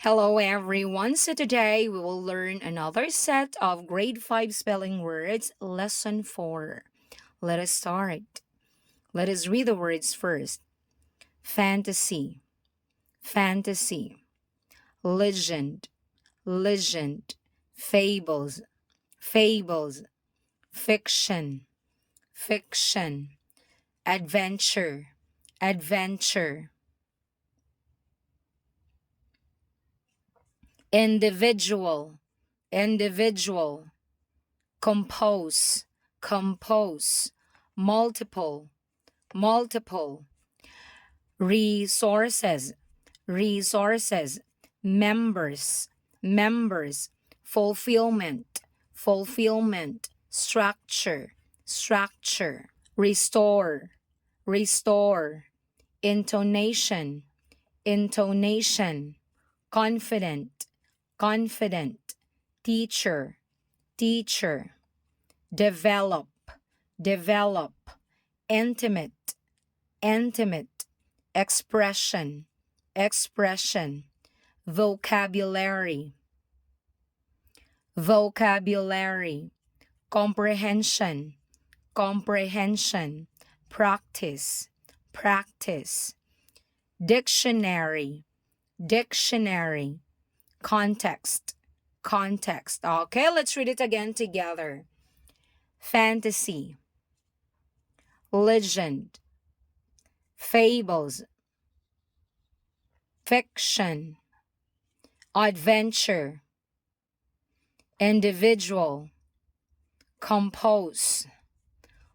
Hello everyone. So today we will learn another set of grade 5 spelling words, lesson 4. Let us start. Let us read the words first. Fantasy, fantasy, legend, legend, fables, fables, fiction, fiction, adventure, adventure, individual, individual, compose, compose, multiple, multiple, resources, resources, members, members, fulfillment, fulfillment, structure, structure, restore, restore, intonation, intonation, confident, confident, teacher, teacher, develop, develop, intimate, intimate, expression, expression, vocabulary, vocabulary, comprehension, comprehension, practice, practice, dictionary, dictionary, context, context. Okay, let's read it again together. Fantasy, legend, fables, fiction, adventure, individual, compose,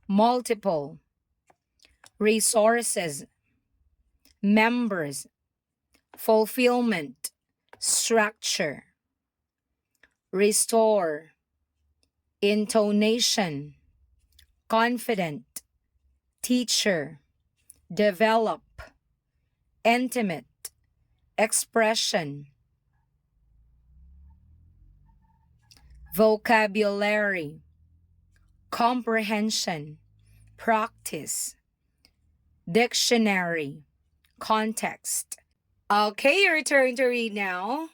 multiple, resources, members, fulfillment, structure, restore, intonation, confident, teacher, develop, intimate, expression, vocabulary, comprehension, practice, dictionary, context. Okay, your turn to read now.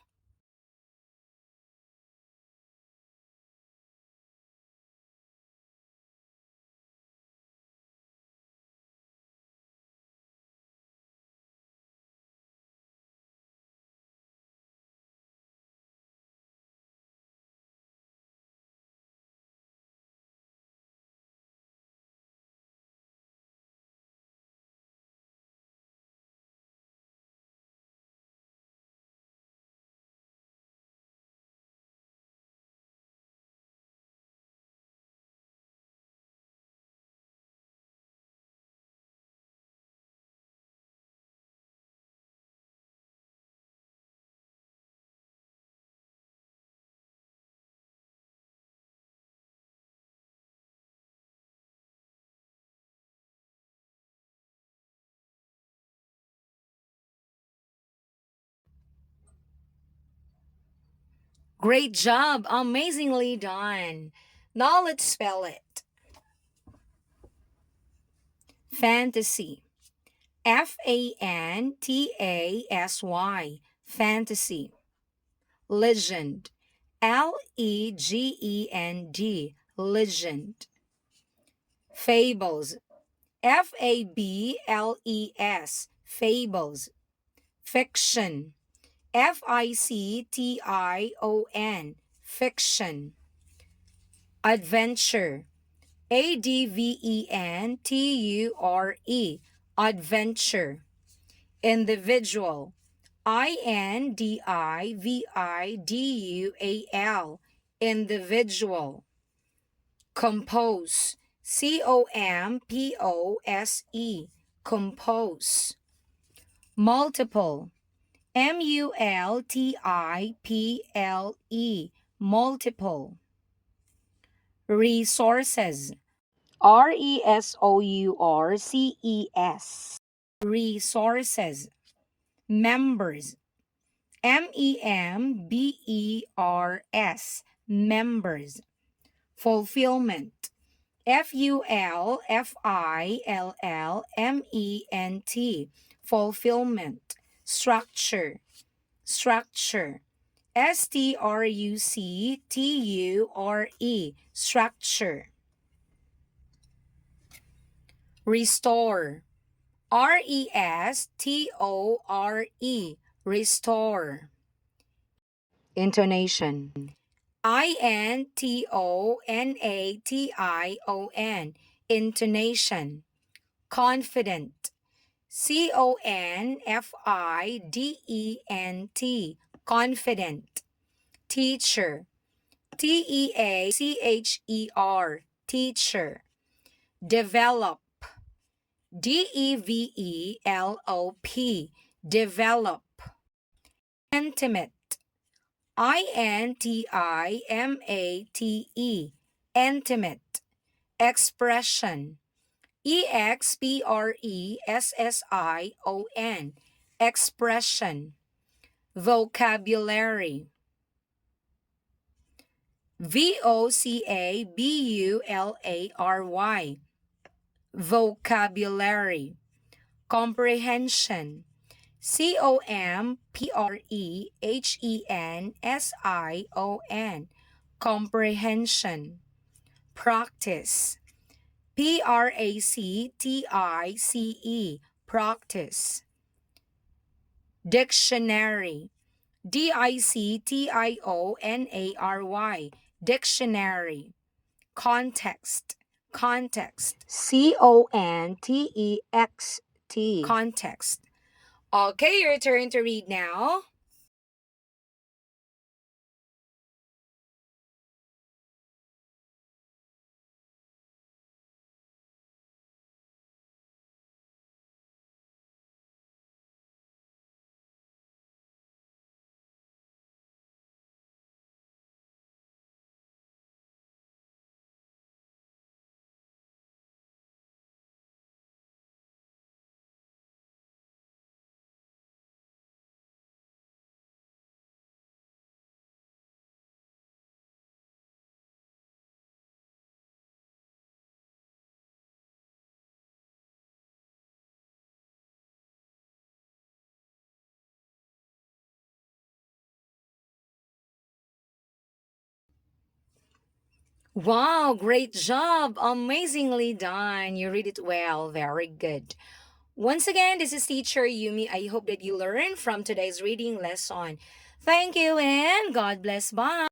Great job. Amazingly done. Now let's spell it. Fantasy. Fantasy. Fantasy. Legend. Legend. Legend. Fables. Fables. Fables. Fiction. Fiction. Fiction. Adventure. Adventure. Adventure. Individual. Individual. Individual. Compose. Compose. Compose. Multiple. Multiple. Multiple. Resources. Resources. Resources. Members. Members. Members. Fulfillment. Fulfillment. Fulfillment. Structure. structure. structure. Structure. Restore. restore. Restore. Intonation. intonation. Intonation. Confident. confident. Confident. Teacher. teacher. Teacher. Develop. develop. Develop. Intimate. intimate. Intimate. Expression. expression. Expression. Vocabulary. vocabulary. Vocabulary. Comprehension. comprehension. Comprehension. Practice. practice. Practice. Dictionary. dictionary. Dictionary. Context. Context. context. Context. Okay, your turn to read now. Wow, great job. Amazingly done. You read it well. Very good. Once again, this is teacher Yumi. I hope that you learned from today's reading lesson. Thank you and God bless. Bye.